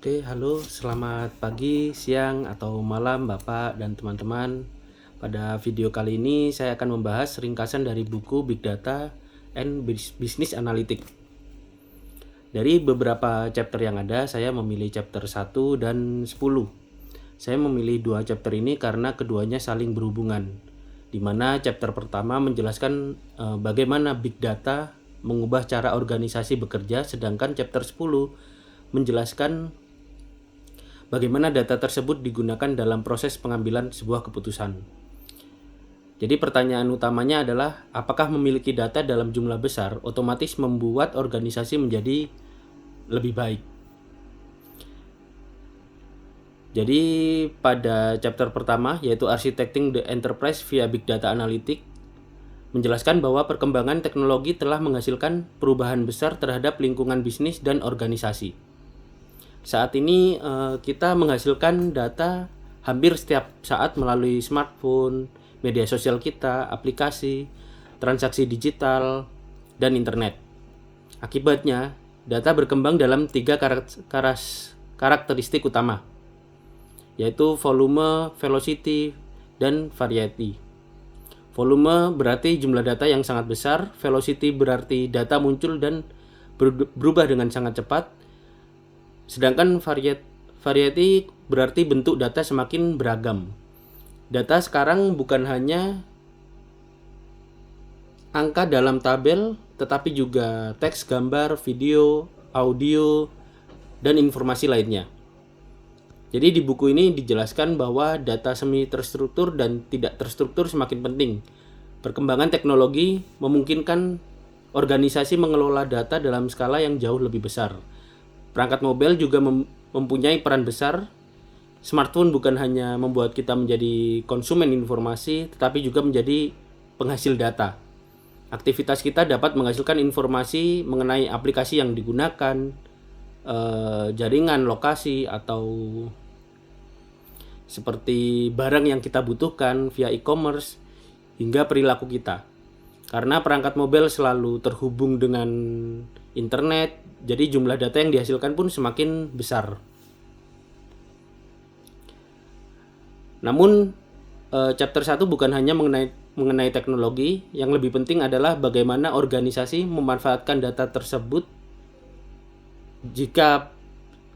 Oke, halo, selamat pagi, siang, atau malam Bapak dan teman-teman. Pada video kali ini saya akan membahas ringkasan dari buku Big Data and Business Analytics. Dari beberapa chapter yang ada, saya memilih chapter 1 dan 10. Saya memilih dua chapter ini karena keduanya saling berhubungan, di mana chapter pertama menjelaskan bagaimana Big Data mengubah cara organisasi bekerja, sedangkan chapter 10 menjelaskan bagaimana data tersebut digunakan dalam proses pengambilan sebuah keputusan. Jadi pertanyaan utamanya adalah apakah memiliki data dalam jumlah besar otomatis membuat organisasi menjadi lebih baik. Jadi pada chapter pertama yaitu Architecting the Enterprise via Big Data Analytics menjelaskan bahwa perkembangan teknologi telah menghasilkan perubahan besar terhadap lingkungan bisnis dan organisasi. Saat ini kita menghasilkan data hampir setiap saat melalui smartphone, media sosial kita, aplikasi, transaksi digital, dan internet. Akibatnya, data berkembang dalam tiga karakteristik utama, yaitu volume, velocity, dan variety. Volume berarti jumlah data yang sangat besar, velocity berarti data muncul dan berubah dengan sangat cepat, sedangkan variety berarti bentuk data semakin beragam. Data sekarang bukan hanya angka dalam tabel, tetapi juga teks, gambar, video, audio, dan informasi lainnya. Jadi di buku ini dijelaskan bahwa data semi terstruktur dan tidak terstruktur semakin penting. Perkembangan teknologi memungkinkan organisasi mengelola data dalam skala yang jauh lebih besar. Perangkat mobile juga mempunyai peran besar. Smartphone bukan hanya membuat kita menjadi konsumen informasi, tetapi juga menjadi penghasil data. Aktivitas kita dapat menghasilkan informasi mengenai aplikasi yang digunakan, jaringan, lokasi, atau seperti barang yang kita butuhkan via e-commerce, hingga perilaku kita. Karena perangkat mobile selalu terhubung dengan internet, jadi jumlah data yang dihasilkan pun semakin besar. Namun, chapter 1 bukan hanya mengenai teknologi, yang lebih penting adalah bagaimana organisasi memanfaatkan data tersebut. Jika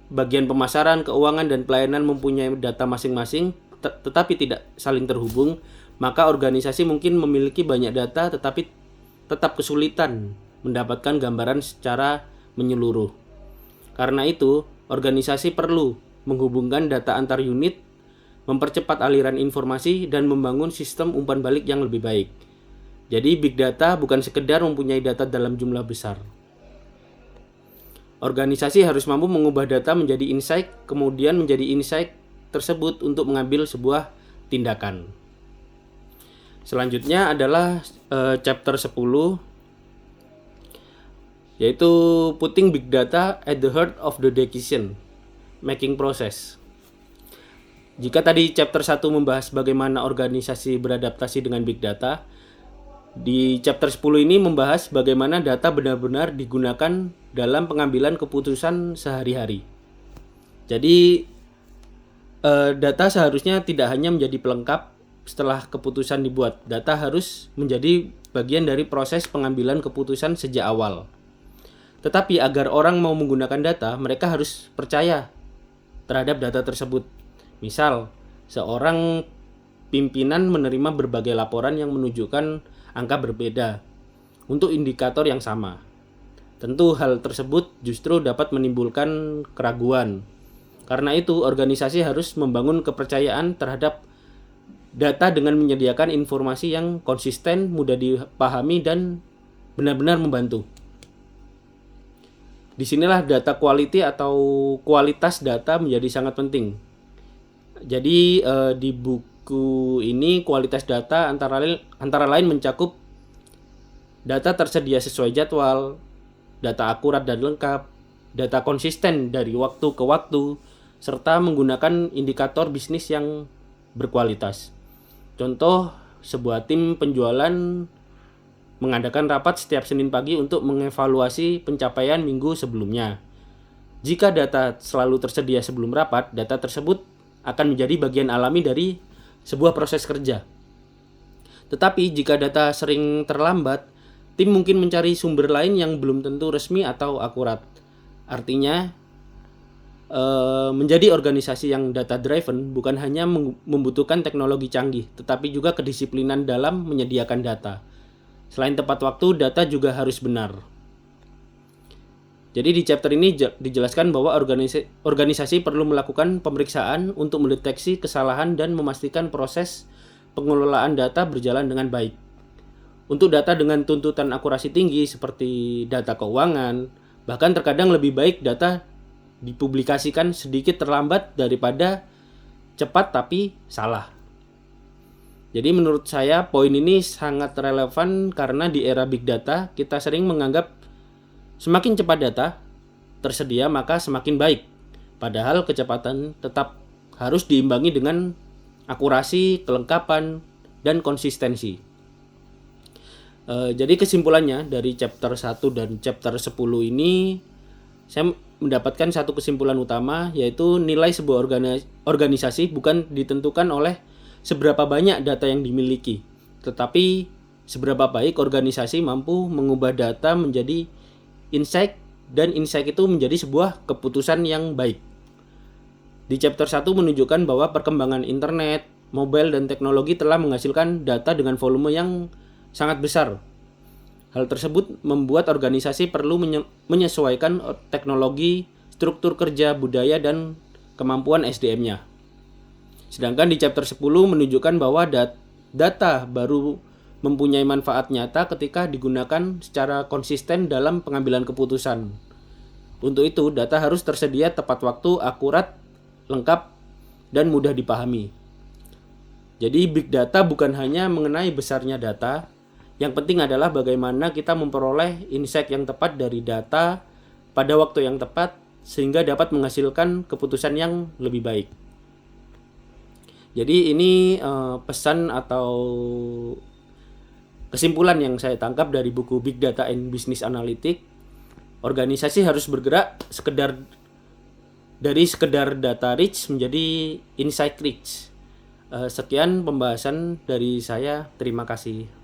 bagian pemasaran, keuangan, dan pelayanan mempunyai data masing-masing tetapi tidak saling terhubung, maka organisasi mungkin memiliki banyak data tetapi tetap kesulitan mendapatkan gambaran secara menyeluruh. Karena itu, organisasi perlu menghubungkan data antar unit, mempercepat aliran informasi, dan membangun sistem umpan balik yang lebih baik. Jadi big data bukan sekedar mempunyai data dalam jumlah besar. Organisasi harus mampu mengubah data menjadi insight, kemudian menjadi insight tersebut untuk mengambil sebuah tindakan. Selanjutnya adalah chapter 10, yaitu Putting Big Data at the Heart of the Decision Making Process. Jika tadi chapter 1 membahas bagaimana organisasi beradaptasi dengan Big Data, di chapter 10 ini membahas bagaimana data benar-benar digunakan dalam pengambilan keputusan sehari-hari. Jadi data seharusnya tidak hanya menjadi pelengkap setelah keputusan dibuat. Data harus menjadi bagian dari proses pengambilan keputusan sejak awal. Tetapi agar orang mau menggunakan data, mereka harus percaya terhadap data tersebut. Misal, seorang pimpinan menerima berbagai laporan yang menunjukkan angka berbeda untuk indikator yang sama. Tentu hal tersebut justru dapat menimbulkan keraguan. Karena itu, organisasi harus membangun kepercayaan terhadap data dengan menyediakan informasi yang konsisten, mudah dipahami, dan benar-benar membantu. Disinilah data quality atau kualitas data menjadi sangat penting. Jadi di buku ini kualitas data antara lain mencakup data tersedia sesuai jadwal, data akurat dan lengkap, data konsisten dari waktu ke waktu, serta menggunakan indikator bisnis yang berkualitas. Contoh, sebuah tim penjualan mengadakan rapat setiap Senin pagi untuk mengevaluasi pencapaian minggu sebelumnya. Jika data selalu tersedia sebelum rapat, data tersebut akan menjadi bagian alami dari sebuah proses kerja. Tetapi jika data sering terlambat, tim mungkin mencari sumber lain yang belum tentu resmi atau akurat. Artinya, menjadi organisasi yang data driven bukan hanya membutuhkan teknologi canggih, tetapi juga kedisiplinan dalam menyediakan data. Selain tepat waktu, data juga harus benar. Jadi di chapter ini dijelaskan bahwa organisasi perlu melakukan pemeriksaan untuk mendeteksi kesalahan dan memastikan proses pengelolaan data berjalan dengan baik. Untuk data dengan tuntutan akurasi tinggi seperti data keuangan, bahkan terkadang lebih baik data dipublikasikan sedikit terlambat daripada cepat tapi salah. Jadi menurut saya poin ini sangat relevan karena di era big data kita sering menganggap semakin cepat data tersedia maka semakin baik. Padahal kecepatan tetap harus diimbangi dengan akurasi, kelengkapan, dan konsistensi. Jadi kesimpulannya dari chapter 1 dan chapter 10 ini saya mendapatkan satu kesimpulan utama, yaitu nilai sebuah organisasi bukan ditentukan oleh seberapa banyak data yang dimiliki, tetapi seberapa baik organisasi mampu mengubah data menjadi insight, dan insight itu menjadi sebuah keputusan yang baik. Di chapter 1 menunjukkan bahwa perkembangan internet, mobile, dan teknologi telah menghasilkan data dengan volume yang sangat besar. Hal tersebut membuat organisasi perlu menyesuaikan teknologi, struktur kerja, budaya, dan kemampuan SDM-nya. Sedangkan di chapter 10 menunjukkan bahwa data baru mempunyai manfaat nyata ketika digunakan secara konsisten dalam pengambilan keputusan. Untuk itu, data harus tersedia tepat waktu, akurat, lengkap, dan mudah dipahami. Jadi, big data bukan hanya mengenai besarnya data, yang penting adalah bagaimana kita memperoleh insight yang tepat dari data pada waktu yang tepat sehingga dapat menghasilkan keputusan yang lebih baik. Jadi ini pesan atau kesimpulan yang saya tangkap dari buku Big Data and Business Analytics. Organisasi harus bergerak dari sekedar data rich menjadi insight rich. Sekian pembahasan dari saya. Terima kasih.